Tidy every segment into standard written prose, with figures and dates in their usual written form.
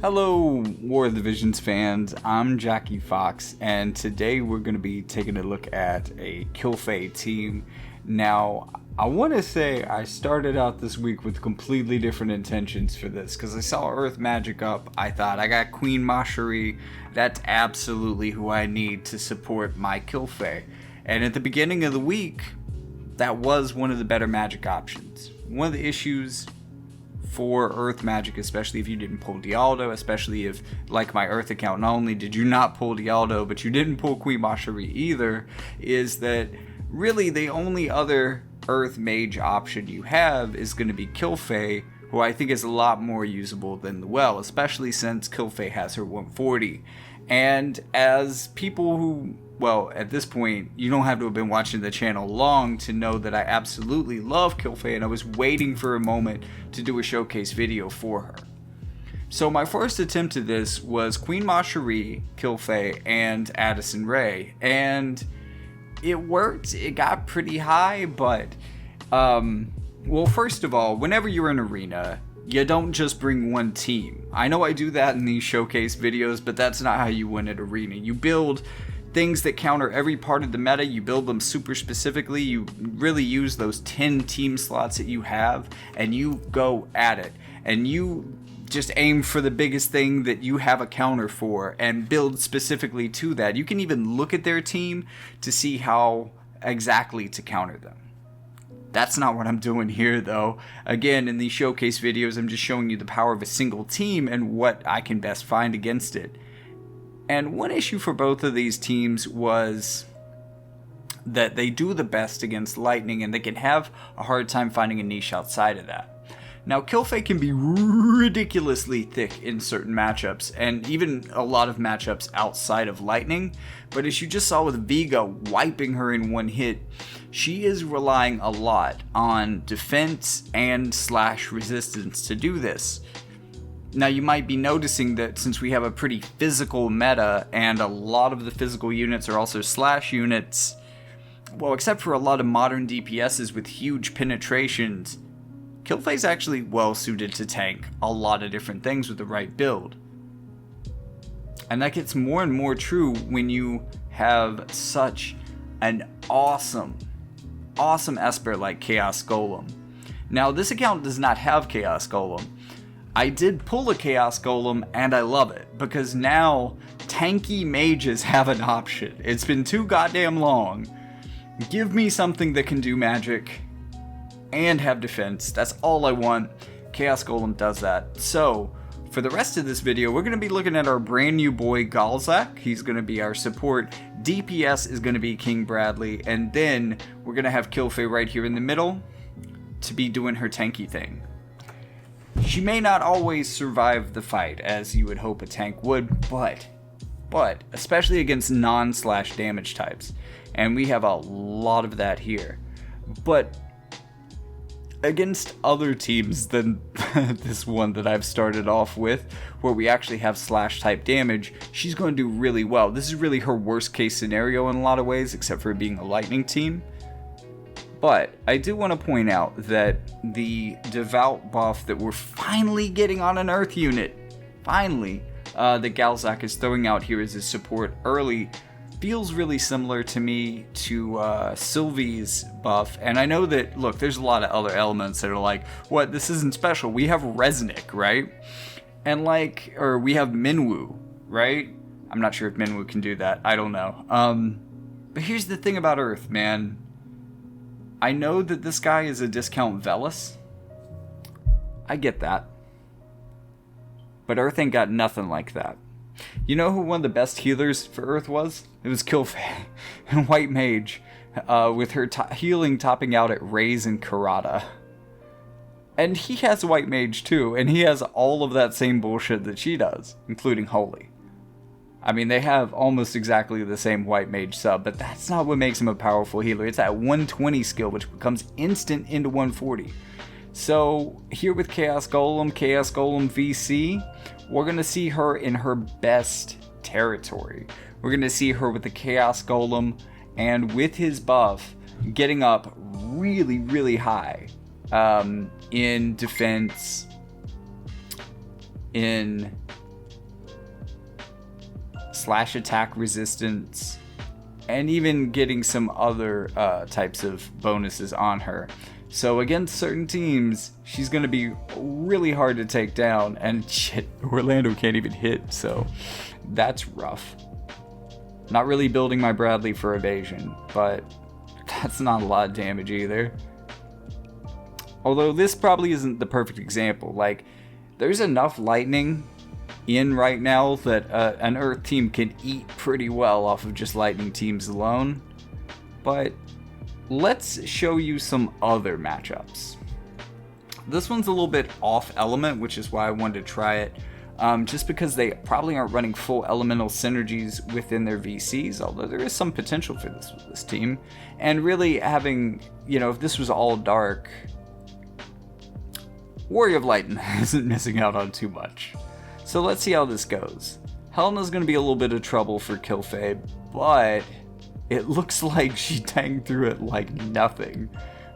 Hello, War of the Visions fans. I'm Jackie Fox, and today we're going to be taking a look at a Kilfei team. Now, I want to say I started out this week with completely different intentions for this, because I saw Earth Magic up. I thought, I got Queen Macherie. That's absolutely who I need to support my Kilfei. And at the beginning of the week, that was one of the better magic options. One of the issues for Earth Magic, especially if you didn't pull Dialdo, especially if, like my Earth account, not only did you not pull Dialdo, but you didn't pull Queen Macherie either, is that really the only other Earth Mage option you have is going to be Kilfei, who I think is a lot more usable than the Well, especially since Kilfei has her 140. And as people who, well, at this point, you don't have to have been watching the channel long to know that I absolutely love Kilfei, and I was waiting for a moment to do a showcase video for her. So my first attempt at this was Queen Macherie, Kilfei, and Addison Rae, and it worked. It got pretty high, but, well, first of all, whenever you're in Arena, you don't just bring one team. I know I do that in these showcase videos, but that's not how you win at Arena. You build things that counter every part of the meta, you build them super specifically, you really use those 10 team slots that you have, and you go at it. And you just aim for the biggest thing that you have a counter for, and build specifically to that. You can even look at their team to see how exactly to counter them. That's not what I'm doing here, though. Again, in these showcase videos, I'm just showing you the power of a single team and what I can best find against it. And one issue for both of these teams was that they do the best against Lightning, and they can have a hard time finding a niche outside of that. Now, Kilfei can be ridiculously thick in certain matchups, and even a lot of matchups outside of Lightning, but as you just saw with Vega wiping her in one hit, she is relying a lot on defense and slash resistance to do this. Now, you might be noticing that since we have a pretty physical meta, and a lot of the physical units are also slash units, well, except for a lot of modern DPSs with huge penetrations, Kilfei's actually well suited to tank a lot of different things with the right build. And that gets more and more true when you have such an awesome Esper like Chaos Golem. Now, this account does not have Chaos Golem. I did pull a Chaos Golem, and I love it, because now tanky mages have an option. It's been too goddamn long. Give me something that can do magic and have defense. That's all I want. Chaos Golem does that. So, for the rest of this video, we're going to be looking at our brand new boy Galzahk. He's going to be our support. DPS is going to be King Bradley, and then we're going to have Kilfei right here in the middle to be doing her tanky thing. She may not always survive the fight as you would hope a tank would, but especially against non-slash damage types, and we have a lot of that here. But against other teams than this one that I've started off with, where we actually have slash type damage, she's going to do really well. This is really her worst case scenario in a lot of ways, except for being a Lightning team. But I do want to point out that the Devout buff that we're finally getting on an Earth unit, finally, that Galzahk is throwing out here as his support early, feels really similar to me to Sylvie's buff. And I know that, look, there's a lot of other elements that are like, what, this isn't special. We have Resnick, right? And like, or we have Minwu, right? I'm not sure if Minwu can do that. I don't know. But here's the thing about Earth, man. I know that this guy is a discount Velis. I get that. But Earth ain't got nothing like that. You know who one of the best healers for Earth was? It was Kilfei and White Mage, with her healing topping out at Raze and Karada. And he has White Mage too, and he has all of that same bullshit that she does, including Holy. I mean, they have almost exactly the same White Mage sub, but that's not what makes him a powerful healer. It's that 120 skill, which becomes instant into 140. So, here with Chaos Golem VC, we're going to see her in her best territory. We're going to see her with the Chaos Golem, and with his buff, getting up really, really high in defense, in slash attack resistance, and even getting some other types of bonuses on her. So against certain teams, she's going to be really hard to take down, and shit, Orlando can't even hit, so that's rough. Not really building my Bradley for evasion, but that's not a lot of damage either. Although this probably isn't the perfect example. Like, there's enough lightning in right now that an Earth team can eat pretty well off of just lightning teams alone. But let's show you some other matchups. This one's a little bit off element, which is why I wanted to try it. Just because they probably aren't running full elemental synergies within their VCs, although there is some potential for this with this team. And really having, you know, if this was all dark, Warrior of Light isn't missing out on too much. So let's see how this goes. Helena's going to be a little bit of trouble for Kilfei, but it looks like she tanked through it like nothing,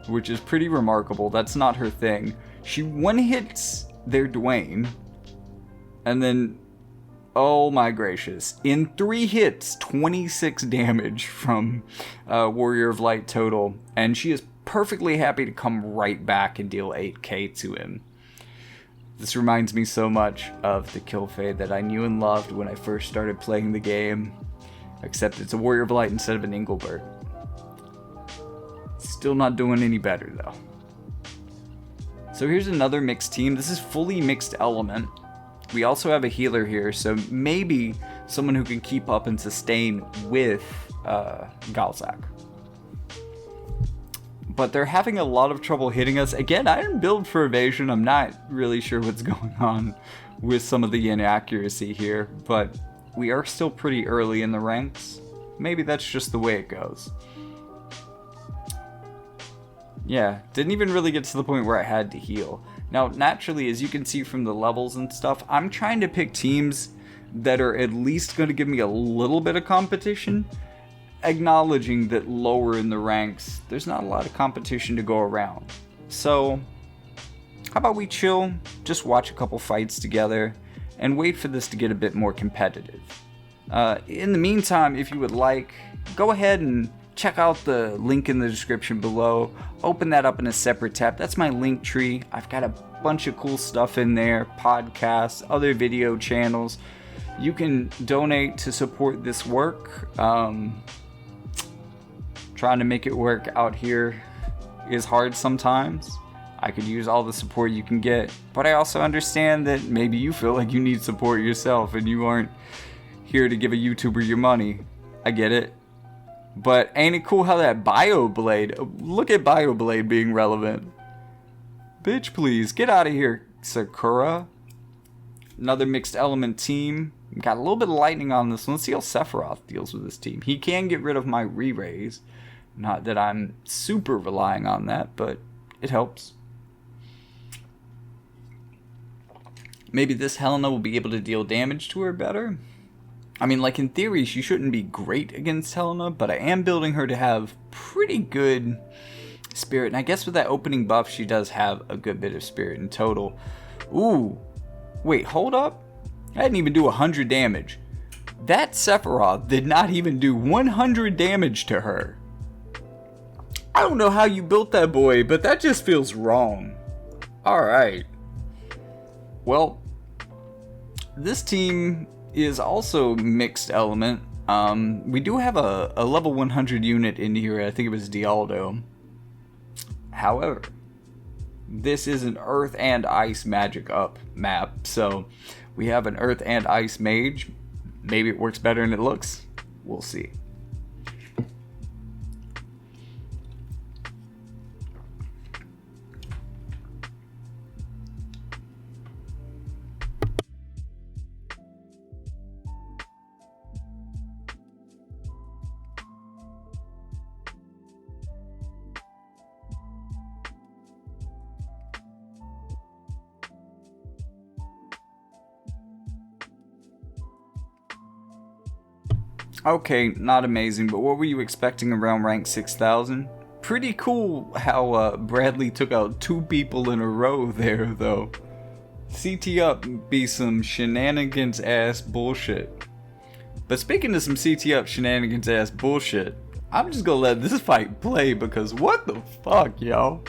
which is pretty remarkable. That's not her thing. She one-hits their Dwayne, and then, oh my gracious, in 3 hits, 26 damage from Warrior of Light total, and she is perfectly happy to come right back and deal 8k to him. This reminds me so much of the Kilfei that I knew and loved when I first started playing the game, except it's a Warrior of Light instead of an Engelbert. Still not doing any better though. So here's another mixed team. This is fully mixed element. We also have a healer here, so maybe someone who can keep up and sustain with Galzahk. But they're having a lot of trouble hitting us. Again, I didn't build for evasion. I'm not really sure what's going on with some of the inaccuracy here, but we are still pretty early in the ranks. Maybe that's just the way it goes. Yeah, didn't even really get to the point where I had to heal. Now, naturally, as you can see from the levels and stuff, I'm trying to pick teams that are at least going to give me a little bit of competition, acknowledging that lower in the ranks, there's not a lot of competition to go around. So, how about we chill, just watch a couple fights together, and wait for this to get a bit more competitive. In the meantime, if you would like, go ahead and check out the link in the description below. Open that up in a separate tab. That's my link tree. I've got a bunch of cool stuff in there, podcasts, other video channels. You can donate to support this work. Trying to make it work out here is hard sometimes. I could use all the support you can get, but I also understand that maybe you feel like you need support yourself and you aren't here to give a YouTuber your money. I get it. But ain't it cool how that BioBlade, look at BioBlade being relevant. Bitch, please, get out of here, Sakura. Another mixed element team. Got a little bit of lightning on this one. Let's see how Sephiroth deals with this team. He can get rid of my re-raise. Not that I'm super relying on that, but it helps. Maybe this Helena will be able to deal damage to her better. I mean, like in theory, she shouldn't be great against Helena, but I am building her to have pretty good spirit. And I guess with that opening buff, she does have a good bit of spirit in total. Ooh, wait, hold up. I didn't even do 100 damage. That Sephiroth did not even do 100 damage to her. I don't know how you built that boy, but that just feels wrong. Alright. Well, this team is also mixed element. We do have a level 100 unit in here. I think it was Dialdo. However, this is an Earth and Ice magic up map, so we have an Earth and Ice mage. Maybe it works better than it looks. We'll see. Okay, not amazing, but what were you expecting around rank 6,000? Pretty cool how Bradley took out 2 people in a row there, though. CT up be some shenanigans ass bullshit. But speaking of some CT up shenanigans ass bullshit, I'm just gonna let this fight play because what the fuck, yo?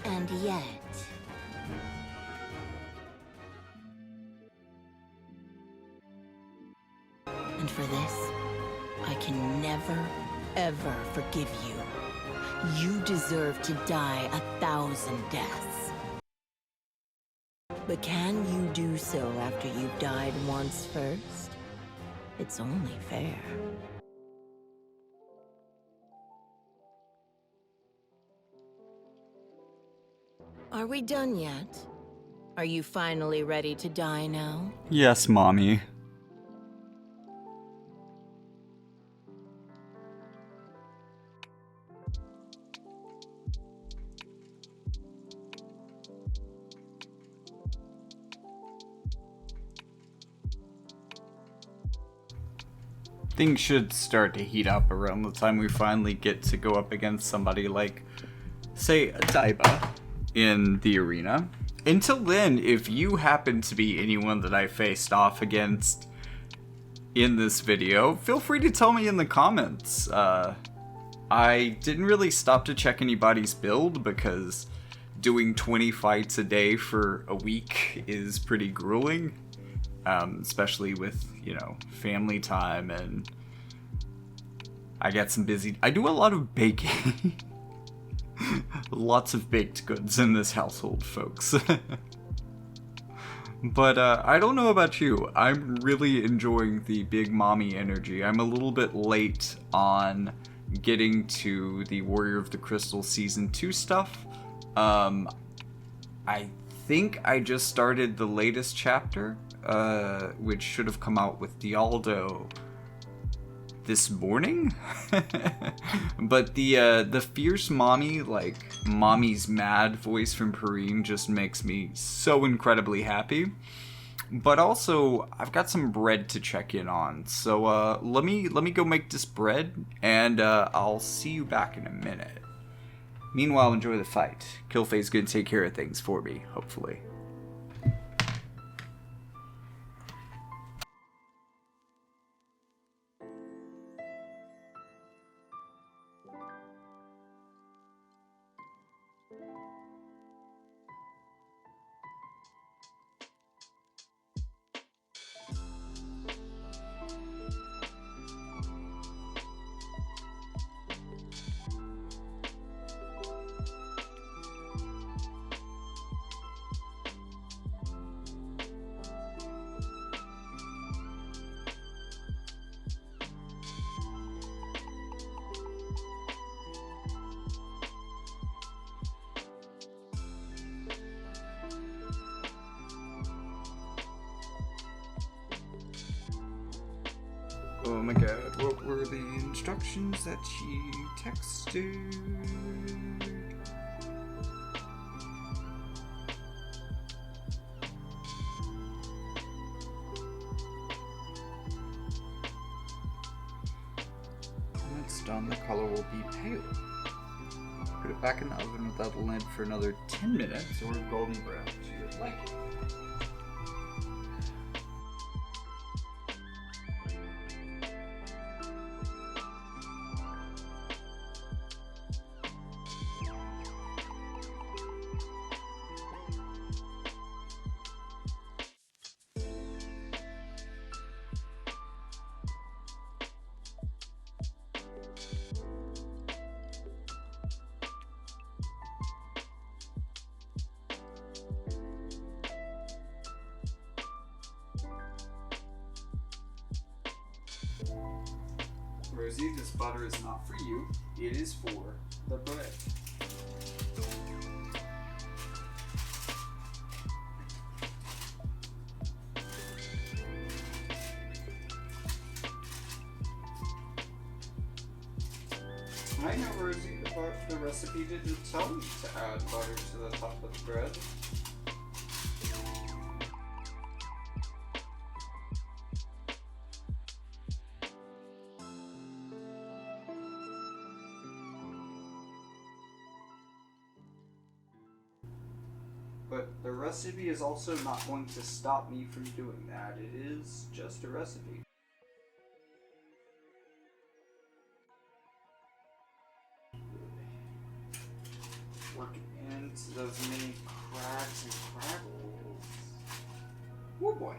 And yet... And for this, I can never, ever forgive you. You deserve to die 1,000 deaths. But can you do so after you've died once first? It's only fair. Are we done yet? Are you finally ready to die now? Yes, mommy. Things should start to heat up around the time we finally get to go up against somebody like, say, a Daiba in the arena. Until then, if you happen to be anyone that I faced off against in this video, feel free to tell me in the comments. I didn't really stop to check anybody's build because doing 20 fights a day for a week is pretty grueling. Especially with, you know, family time, and I get some busy... I do a lot of baking. Lots of baked goods in this household, folks. But I don't know about you. I'm really enjoying the big mommy energy. I'm a little bit late on getting to the Warrior of the Crystal Season 2 stuff. I think I just started the latest chapter, which should have come out with Dialdo this morning. But the fierce mommy, like mommy's mad voice from Perrine just makes me so incredibly happy. But also, I've got some bread to check in on, so let me go make this bread, and I'll see you back in a minute. Meanwhile, enjoy the fight. Kilfei's gonna take care of things for me, hopefully. Oh my god, what were the instructions that she texted? When it's done, the color will be pale. Put it back in the oven without the lid for another 10 minutes or golden brown to your liking. Rosie, this butter is not for you. It is for the bread. I know, Rosie, the recipe didn't tell you to add butter to the top of the bread. But the recipe is also not going to stop me from doing that. It is just a recipe. Working into those mini cracks and crackles. Oh boy.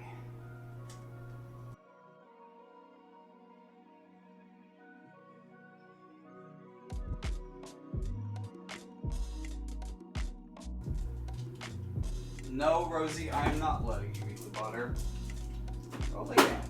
No, Rosie, I am not letting you eat the butter. Go lay down.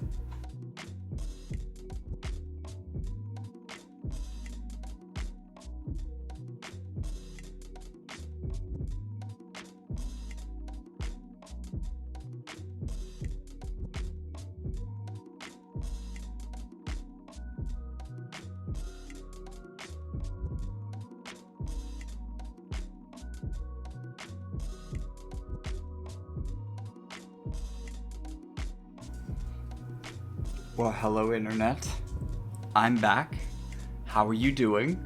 Well, hello internet. I'm back. How are you doing?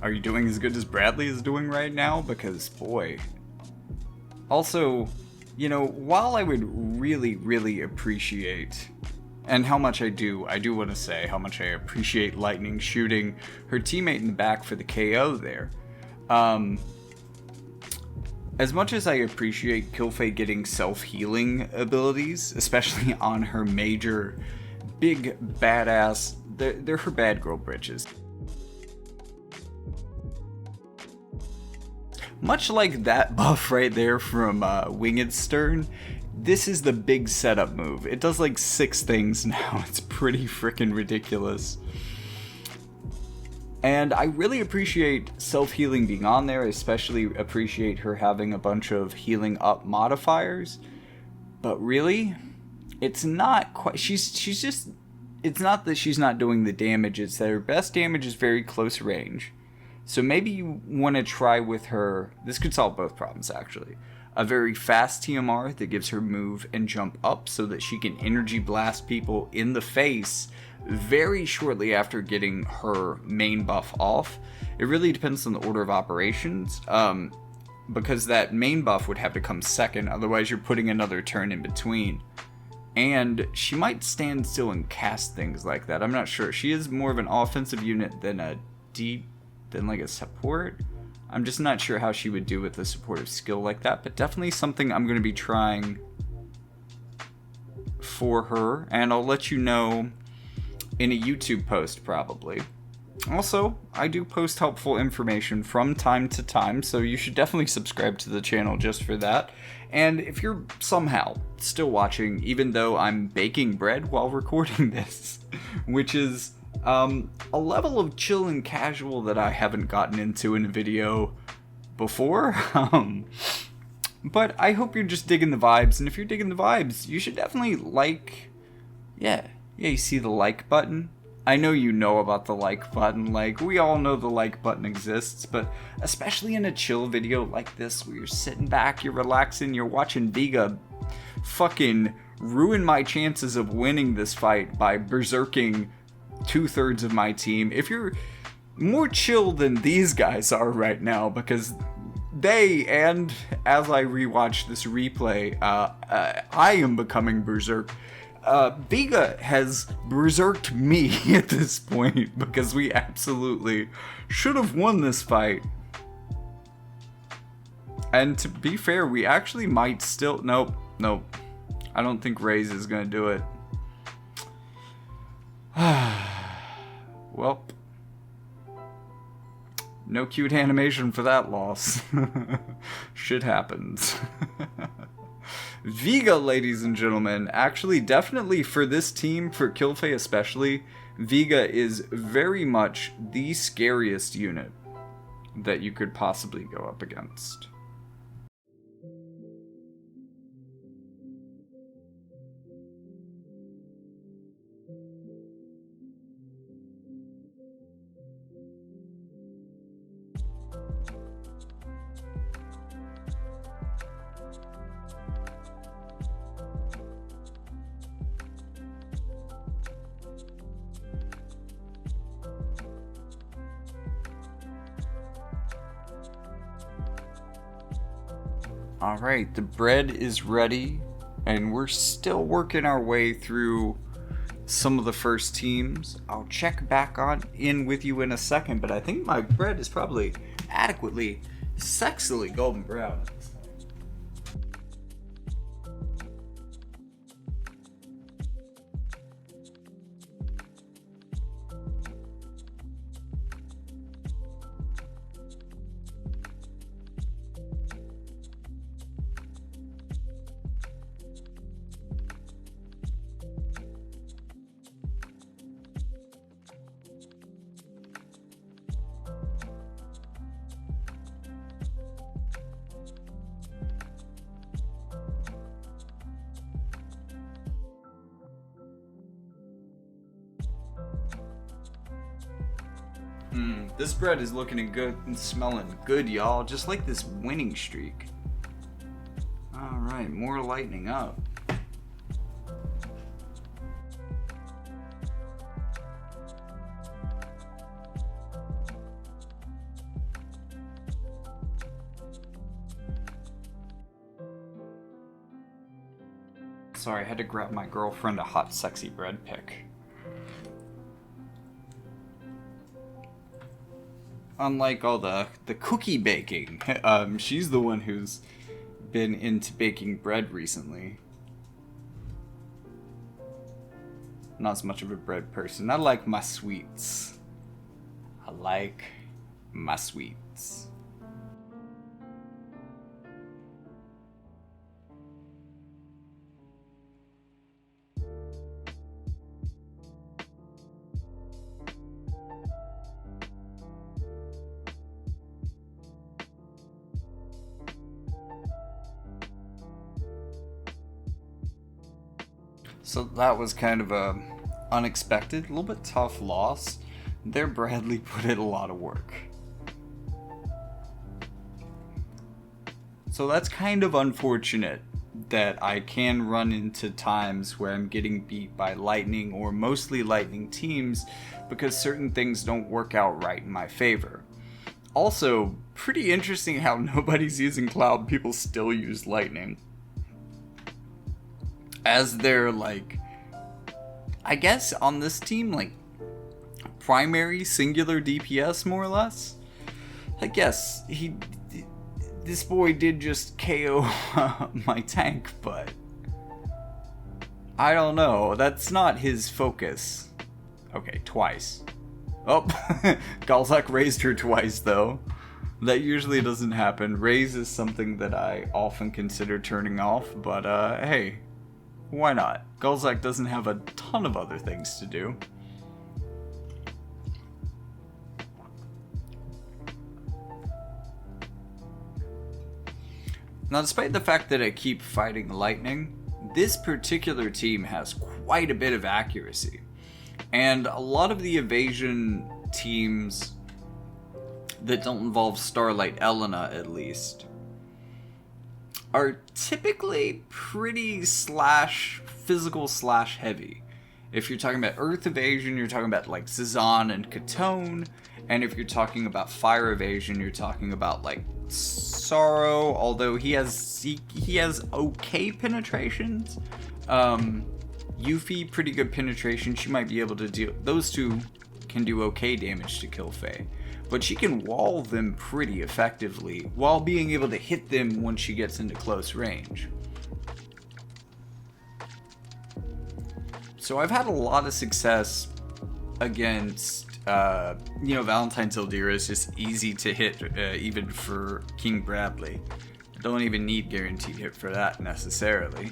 Are you doing as good as Bradley is doing right now? Because, boy. Also, you know, while I would really appreciate, and how much I do want to say how much I appreciate Lightning shooting her teammate in the back for the KO there. As much as I appreciate Kilfei getting self-healing abilities, especially on her major, big, badass, they're her bad girl britches. Much like that buff right there from Winged Stern, this is the big setup move. It does like 6 things now. It's pretty freaking ridiculous. And I really appreciate self-healing being on there, especially appreciate her having a bunch of healing up modifiers. But really, it's not quite, she's just, it's not that she's not doing the damage, it's that her best damage is very close range. So maybe you want to try with her, this could solve both problems actually. A very fast TMR that gives her move and jump up so that she can energy blast people in the face very shortly after getting her main buff off. It really depends on the order of operations, because that main buff would have to come second, otherwise you're putting another turn in between. And she might stand still and cast things like that, I'm not sure. She is more of an offensive unit than like a support. I'm just not sure how she would do with a supportive skill like that, but definitely something I'm going to be trying for her, and I'll let you know in a YouTube post probably. Also, I do post helpful information from time to time, so you should definitely subscribe to the channel just for that. And if you're somehow still watching, even though I'm baking bread while recording this, which is a level of chill and casual that I haven't gotten into in a video before, but I hope you're just digging the vibes, and if you're digging the vibes, you should definitely like, yeah, you see the like button? I know you know about the like button, like, we all know the like button exists, but especially in a chill video like this, where you're sitting back, you're relaxing, you're watching Vega fucking ruin my chances of winning this fight by berserking 2/3 of my team. If you're more chill than these guys are right now, because they, and as I rewatch this replay, I am becoming berserk. Vega has berserked me at this point, because we absolutely should have won this fight. And to be fair, we actually might still, nope, I don't think Raze is gonna do it. Well, no cute animation for that loss. Shit happens. Vega, ladies and gentlemen, actually definitely for this team, for Kilfei especially, Vega is very much the scariest unit that you could possibly go up against. Alright, the bread is ready, and we're still working our way through some of the first teams. I'll check back in with you in a second, but I think my bread is probably adequately, sexily golden brown. This bread is looking good and smelling good, y'all. Just like this winning streak. Alright, more lightening up. Sorry, I had to grab my girlfriend a hot, sexy bread pic. Unlike all the cookie baking, she's the one who's been into baking bread recently. Not as much of a bread person. I like my sweets. I like my sweets. So that was kind of a unexpected, a little bit tough loss. There Bradley put in a lot of work. So that's kind of unfortunate that I can run into times where I'm getting beat by lightning or mostly lightning teams because certain things don't work out right in my favor. Also, pretty interesting how nobody's using cloud, people still use lightning as their, like, I guess on this team, like, primary singular DPS, more or less. I guess this boy did just KO my tank, but I don't know, that's not his focus. Okay, twice. Oh, Galzahk raised her twice, though. That usually doesn't happen. Raise is something that I often consider turning off, but hey, why not? Galzahk doesn't have a ton of other things to do. Now, despite the fact that I keep fighting lightning, this particular team has quite a bit of accuracy. And a lot of the evasion teams that don't involve Starlight Elena, at least, are typically pretty physical heavy. If you're talking about Earth evasion, you're talking about like Zizan and Katone, and if you're talking about fire evasion, you're talking about like Sorrow, although he has okay penetrations. Yuffie, pretty good penetration. She might be able to deal. Those two can do okay damage to Kilfei, but she can wall them pretty effectively while being able to hit them when she gets into close range. So I've had a lot of success against, Valentine's Ildira is just easy to hit, even for King Bradley. Don't even need guaranteed hit for that necessarily.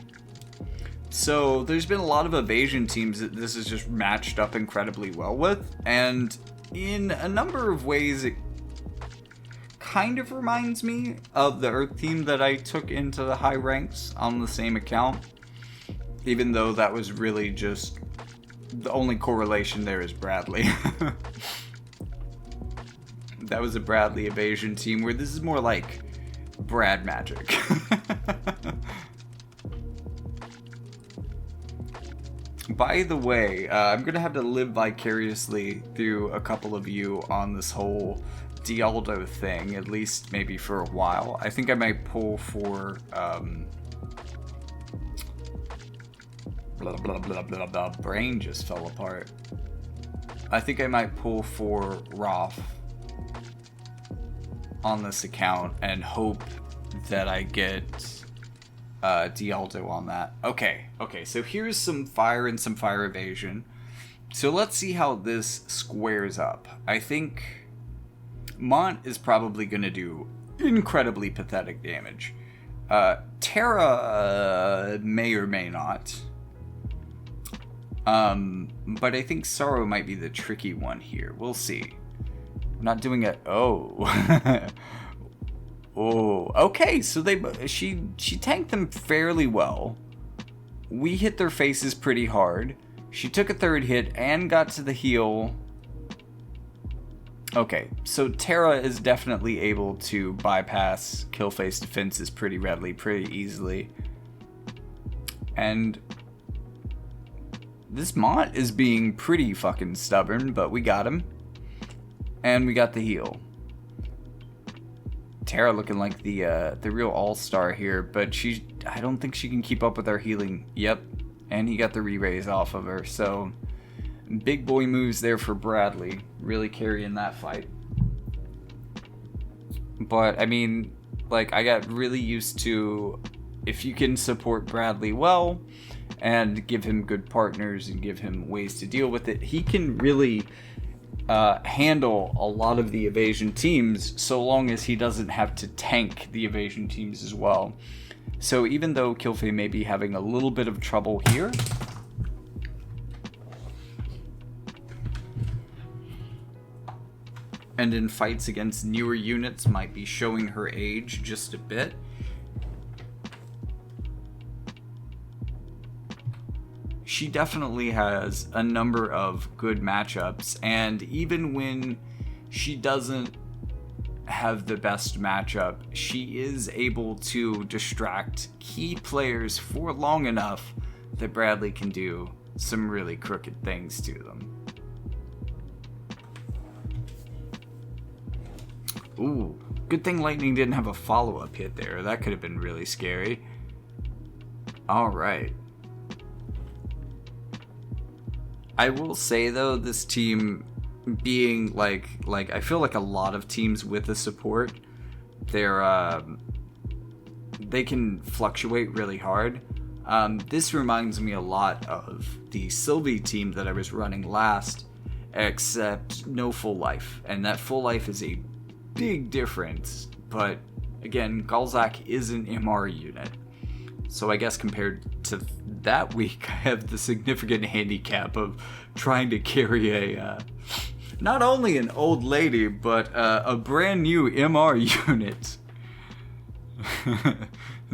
So there's been a lot of evasion teams that this is just matched up incredibly well with, and in a number of ways it kind of reminds me of the Earth team that I took into the high ranks on the same account, even though that was really just the only correlation there is Bradley. That was a Bradley evasion team, where this is more like Brad magic. By the way, I'm gonna have to live vicariously through a couple of you on this whole Dialdo thing, at least maybe for a while. I think I might pull for blah blah blah blah blah. Brain just fell apart. I think I might pull for Roth on this account and hope that I get Dialdo on that. Okay, so here's some fire and some fire evasion. So let's see how this squares up. I think Mont is probably going to do incredibly pathetic damage. Terra may or may not. But I think Sorrow might be the tricky one here. We'll see. I'm not doing it. Oh. Oh, okay, so she tanked them fairly well. We hit their faces pretty hard. She took a third hit and got to the heal. Okay, so Terra is definitely able to bypass Kilfei's defenses pretty readily, pretty easily. And this Mont is being pretty fucking stubborn, but we got him. And we got the heal. Terra looking like the real all-star here, but I don't think she can keep up with our healing. Yep, and he got the re-raise off of her, so big boy moves there for Bradley, really carrying that fight. But I mean, like, I got really used to, if you can support Bradley well and give him good partners and give him ways to deal with it, he can really handle a lot of the evasion teams, so long as he doesn't have to tank the evasion teams as well. So even though Kilfei may be having a little bit of trouble here, and in fights against newer units might be showing her age just a bit, she definitely has a number of good matchups, and even when she doesn't have the best matchup, she is able to distract key players for long enough that Bradley can do some really crooked things to them. Ooh, good thing Lightning didn't have a follow-up hit there. That could have been really scary. Alright. I will say though, this team being like I feel like a lot of teams with the support, they can fluctuate really hard. This reminds me a lot of the Sylvie team that I was running last, except no full life, and that full life is a big difference. But again, Galzahk is an MR unit, so I guess compared to that week, I have the significant handicap of trying to carry not only an old lady, but a brand new MR unit.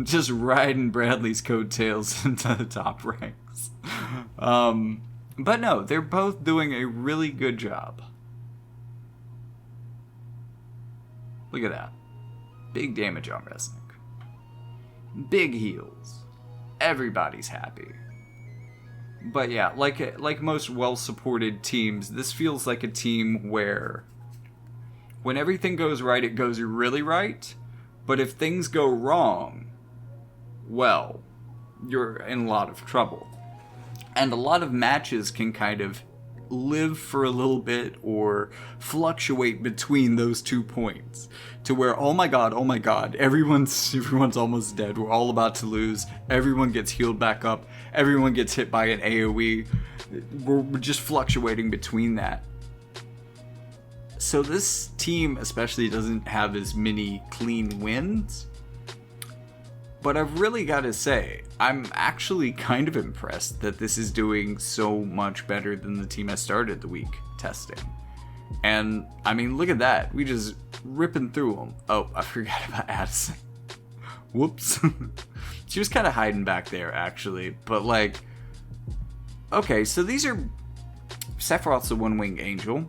Just riding Bradley's coattails into the top ranks. But no, they're both doing a really good job. Look at that. Big damage on Resnick. Big heals. Everybody's happy. But yeah, like most well-supported teams, this feels like a team where when everything goes right, it goes really right. But if things go wrong, well, you're in a lot of trouble. And a lot of matches can kind of live for a little bit or fluctuate between those 2 points to where, oh my god, everyone's almost dead, we're all about to lose, everyone gets healed back up, everyone gets hit by an AoE. We're just fluctuating between that. So this team especially doesn't have as many clean wins, But I've really got to say, I'm actually kind of impressed that this is doing so much better than the team I started the week testing. And, I mean, look at that. We just ripping through them. Oh, I forgot about Addison. Whoops. She was kind of hiding back there, actually. But, like, okay, so these are... Sephiroth's a one-winged angel,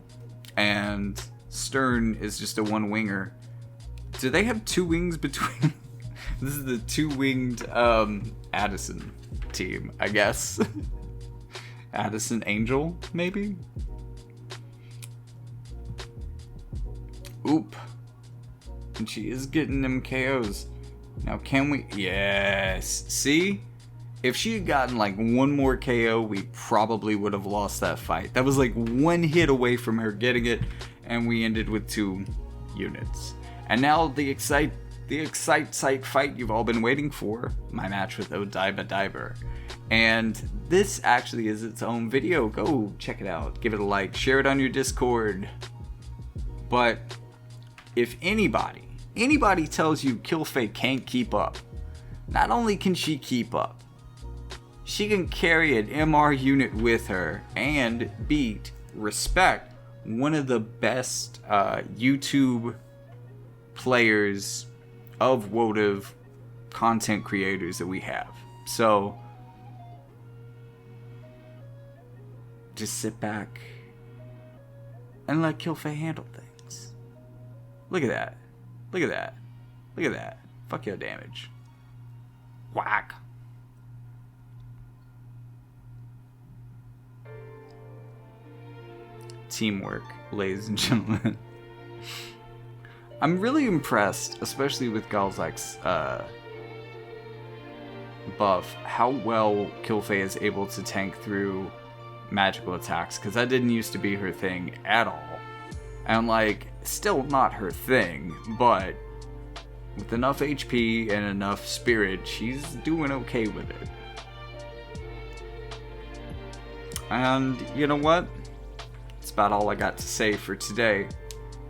and Stern is just a one-winger. Do they have two wings between... This is the two-winged Addison team, I guess. Addison Angel, maybe? Oop. And she is getting them KOs. Now, can we... Yes. See? If she had gotten like one more KO, we probably would have lost that fight. That was like one hit away from her getting it, and we ended with 2 units. And now the excite fight you've all been waiting for, my match with awww. And this actually is its own video. Go check it out. Give it a like. Share it on your Discord. But if anybody tells you Kilfei can't keep up, not only can she keep up, she can carry an MR unit with her and beat, respect, one of the best YouTube players of wotv content creators that we have. So just sit back and let Kilfei handle things. Look at that. Look at that. Look at that. Fuck your damage. Whack. Teamwork, ladies and gentlemen. I'm really impressed, especially with Galzahk's buff, how well Kilfei is able to tank through magical attacks, because that didn't used to be her thing at all. And like, still not her thing, but with enough HP and enough spirit, she's doing okay with it. And you know what? That's about all I got to say for today.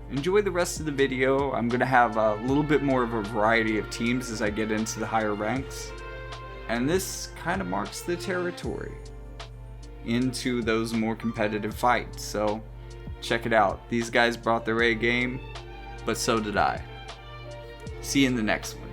Enjoy the rest of the video. I'm going to have a little bit more of a variety of teams as I get into the higher ranks. And this kind of marks the territory into those more competitive fights. So check it out. These guys brought their A game, but so did I. See you in the next one.